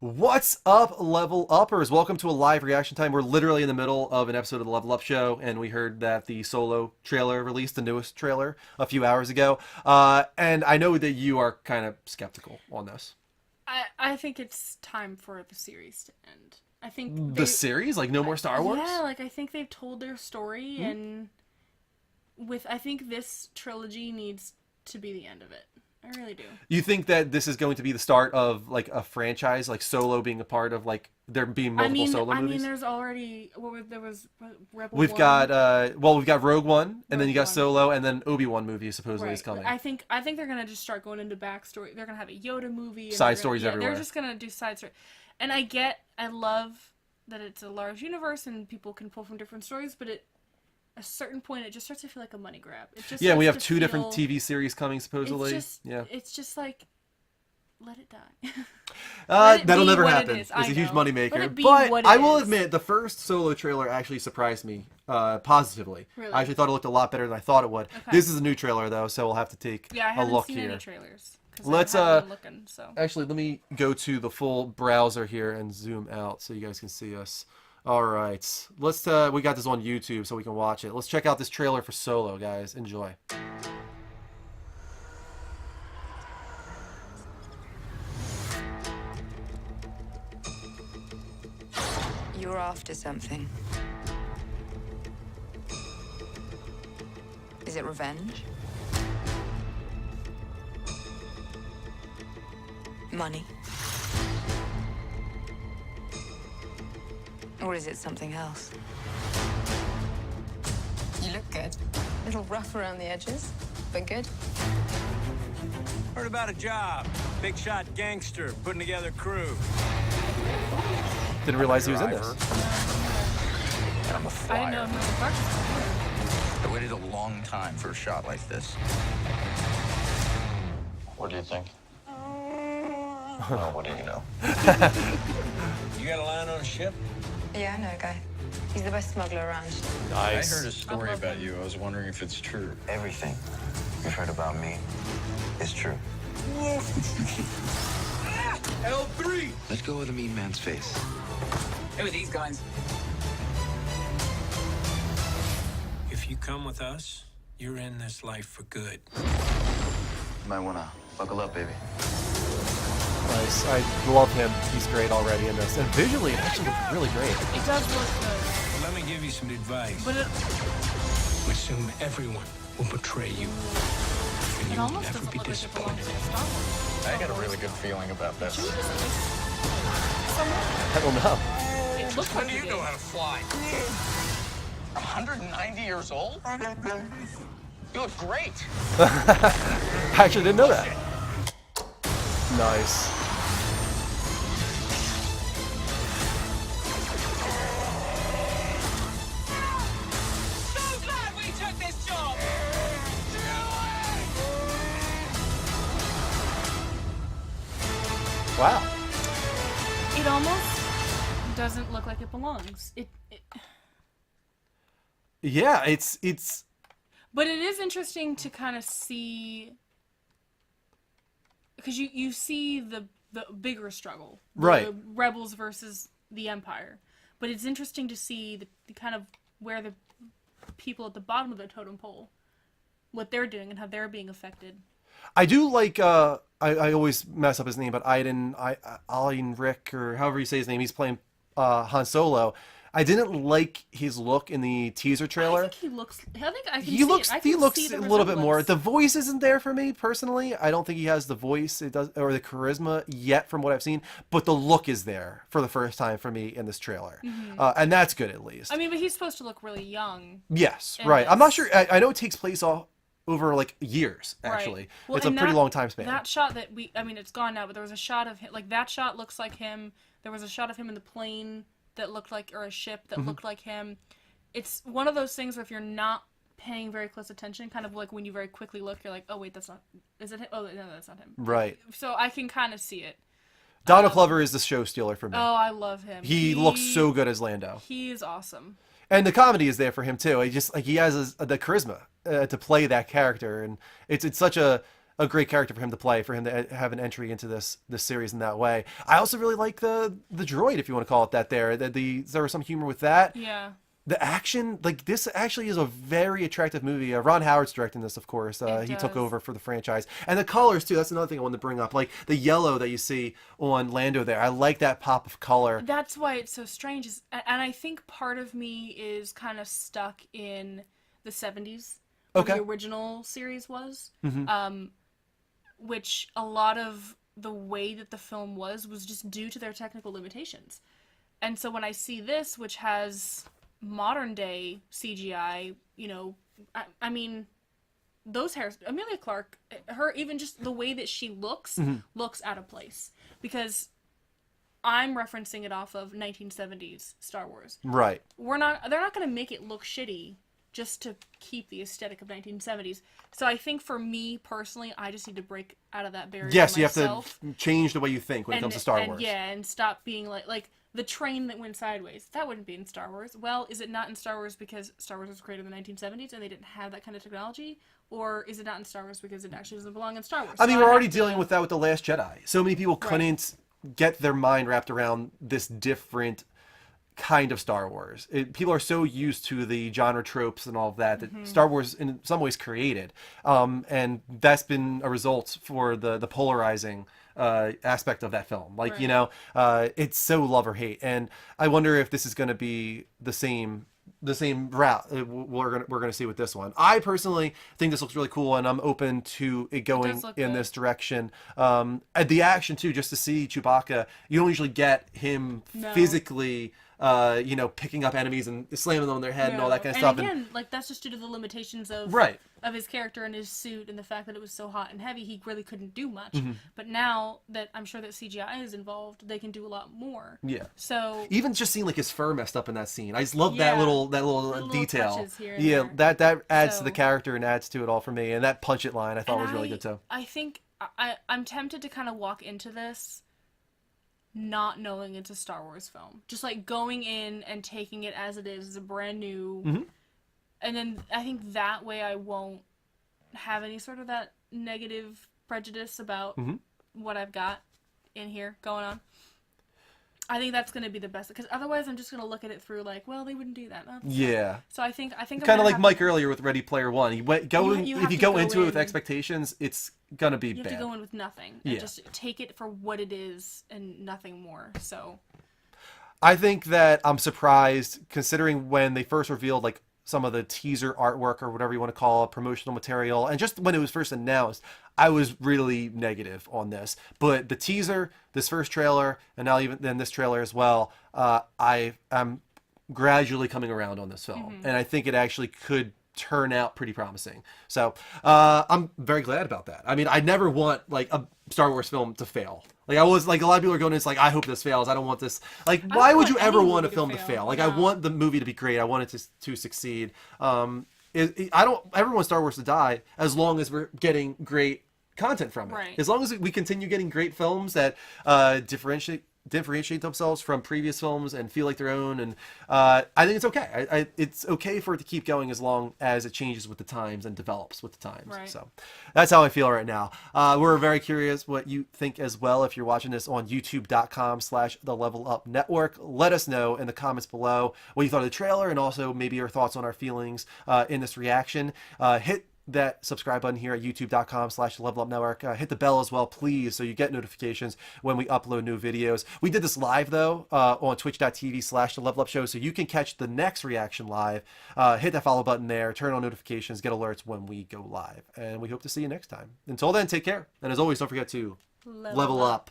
What's up, level uppers? Welcome to a live reaction time. We're literally in the middle of an episode of the Level Up Show, and we heard that the Solo trailer released, the newest trailer, a few hours ago. And I know that you are kind of skeptical on this. I think it's time for the series to end. I think The series? Like, no more Star Wars? Yeah, like I think they've told their story, and I think this trilogy needs to be the end of it. I really do. You think that this is going to be the start of, like, a franchise, like Solo being a part of, like, there being multiple Solo movies? I mean, there's already there was Rebel We've 1. got we've got Rogue One, and then you got Rogue One. Solo, and then Obi-Wan movie supposedly Right. is coming. I think they're gonna just start going into backstory. They're gonna have a Yoda movie. And Side stories They're everywhere. just gonna do side stories. And I love that it's a large universe and people can pull from different stories, but at a certain point it just starts to feel like a money grab. It just Yeah, we have starts to two different feel- TV series coming supposedly. It's just like, let it die. That'll never what it happen. is. It's a I huge know. moneymaker. Let it be But what it I will is. admit, the first Solo trailer actually surprised me positively. Really? I actually thought it looked a lot better than I thought it would. Okay. This is a new trailer, though, so we'll have to take Yeah, I a haven't look seen here. any trailers. 'Cause Let's, I haven't been looking, so. Actually, let me go to the full browser here and zoom out so you guys can see us. All right. Let's. We got this on YouTube so we can watch it. Let's check out this trailer for Solo, guys. Enjoy. You're after something. Is it revenge? Money? Or is it something else? You look good. A little rough around the edges, but good. Heard about a job. Big shot gangster putting together crew. Didn't realize he was in this. I'm a I flyer. didn't know Mr. Park was I waited a long time for a shot like this. What do you think? Well, what do you know? You got a line on a ship? Yeah, I know a guy. He's the best smuggler around. Nice. I heard a story about you. I was wondering if it's true. Everything you've heard about me is true. L3! Let go of the mean man's face. Who are these guys? If you come with us, you're in this life for good. You might wanna buckle up, baby. Nice. I love him. He's great already in this. And visually, it actually looks really great. It does look good. Let me give you some advice. But it Assume everyone will betray you. And you will almost never doesn't be look like it belongs disappointed. in Star Wars. I got a really good feeling about this. I don't know. It looks like it is. how to fly? 190 years old? You look great. I actually didn't know that. Nice. So glad we took this job! Wow. It almost doesn't look like it belongs. Yeah, it's But it is interesting to kind of see, because you see the bigger struggle, Right. The rebels versus the Empire. But it's interesting to see the kind of where the people at the bottom of the totem pole, what they're doing and how they're being affected. I do like I always mess up his name, but Aiden Rick, or however you say his name, he's playing Han Solo. I didn't like his look in the teaser trailer. I think he looks. I think I can. He see looks it. I he can looks see the a little bit more. resemblance. The voice isn't there for me personally. I don't think he has the voice it does or the charisma yet from what I've seen, but the look is there for the first time for me in this trailer. And that's good at least. I mean, but he's supposed to look really young. Yes, in right. I'm not this. sure. I know it takes place over like years actually. Right. Well, It's a and pretty that- long time span. That shot that I mean, it's gone now, but there was a shot of him, like that shot looks like him. There was a shot of him in the plane that looked like, or a ship that looked like him. It's one of those things where if you're not paying very close attention, kind of like when you very quickly look, you're like, oh wait, that's not, is it him? Oh no, that's not him. Right. So I can kind of see it. Donald Glover is the show stealer for me. Oh, I love him. He looks so good as Lando. He is awesome. And the comedy is there for him too. He just like he has the charisma to play that character, and it's such a a great character for him to play, for him to have an entry into this series in that way. I also really like the droid, if you want to call it that. There was some humor with that. Yeah. The action, like, this actually is a very attractive movie. Ron Howard's directing this, of course. He took over for the franchise. And the colors, too. That's another thing I wanted to bring up. Like, the yellow that you see on Lando there. I like that pop of color. That's why it's so strange. And I think part of me is kind of stuck in the 70s. Where Okay. the original series was. Mm-hmm. Which a lot of the way that the film was just due to their technical limitations. And so when I see this, which has modern day CGI, you know, I mean, those hairs, Amelia Clarke, her, even just the way that she looks out of place, because I'm referencing it off of 1970s Star Wars. Right. They're not going to make it look shitty just to keep the aesthetic of 1970s. So I think for me personally, I just need to break out of that barrier. Yes, you have myself to change the way you think when it comes to Star Wars. Yeah, and stop being like the train that went sideways. That wouldn't be in Star Wars. Well, is it not in Star Wars because Star Wars was created in the 1970s and they didn't have that kind of technology? Or is it not in Star Wars because it actually doesn't belong in Star Wars? I mean, So we're already have to- dealing with that with The Last Jedi. So many people couldn't get their mind wrapped around this different kind of Star Wars. People are so used to the genre tropes and all of that Star Wars in some ways created. And that's been a result for the polarizing aspect of that film. Like, you know, it's so love or hate. And I wonder if this is going to be the same route we're gonna see with this one. I personally think this looks really cool, and I'm open to it going look in good. this direction. And the action too, just to see Chewbacca, you don't usually get him No. physically, you know, picking up enemies and slamming them on their head and all that kind of stuff. And again, like, that's just due to the limitations of of his character and his suit and the fact that it was so hot and heavy, he really couldn't do much. But now that I'm sure that CGI is involved, they can do a lot more. Yeah. So Even just seeing like his fur messed up in that scene, I just love that little little detail. touches here and Yeah, there. that adds to the So- character and adds to it all for me. And that punch it line I thought and was really good too. I think I'm tempted to kind of walk into this not knowing it's a Star Wars film. Just like going in and taking it as it is, as a brand new. And then I think that way I won't have any sort of that negative prejudice about what I've got in here going on. I think that's going to be the best, because otherwise I'm just going to look at it through like, well, they wouldn't do that. Yeah. So I think I'm Kind gonna of like have Mike to- earlier with Ready Player One. you If have you to go go into it with in- expectations, it's gonna be You have bad. to go in with nothing and Yeah. just take it for what it is and nothing more. So I think that I'm surprised, considering when they first revealed like some of the teaser artwork or whatever you want to call it, promotional material, and just when it was first announced, I was really negative on this. But the teaser, this first trailer, and now even then this trailer as well, I am gradually coming around on this film, and I think it actually could turn out pretty promising. So I'm very glad about that. I mean, I never want like a Star Wars film to fail. Like I was like, a lot of people are going, it's like, I hope this fails. I don't want this. Like, I why don't would you want ever any want a movie to film to fail. fail? Like, I No. want the movie to be great. I want it to succeed. I don't ever want Star Wars to die as long as we're getting great content from it. Right. As long as we continue getting great films that differentiate themselves from previous films and feel like their own, and I think it's okay. It's okay for it to keep going as long as it changes with the times and develops with the times. Right. So that's how I feel right now. We're very curious what you think as well. If you're watching this on youtube.com/the Level Up Network, let us know in the comments below what you thought of the trailer, and also maybe your thoughts on our feelings in this reaction. Hit that subscribe button here at youtube.com/level up network. Hit the bell as well, please, so you get notifications when we upload new videos. We did this live though on twitch.tv/the level up show, so you can catch the next reaction live. Hit that follow button there, turn on notifications, get alerts when we go live, and we hope to see you next time. Until then, take care, and as always, don't forget to level up.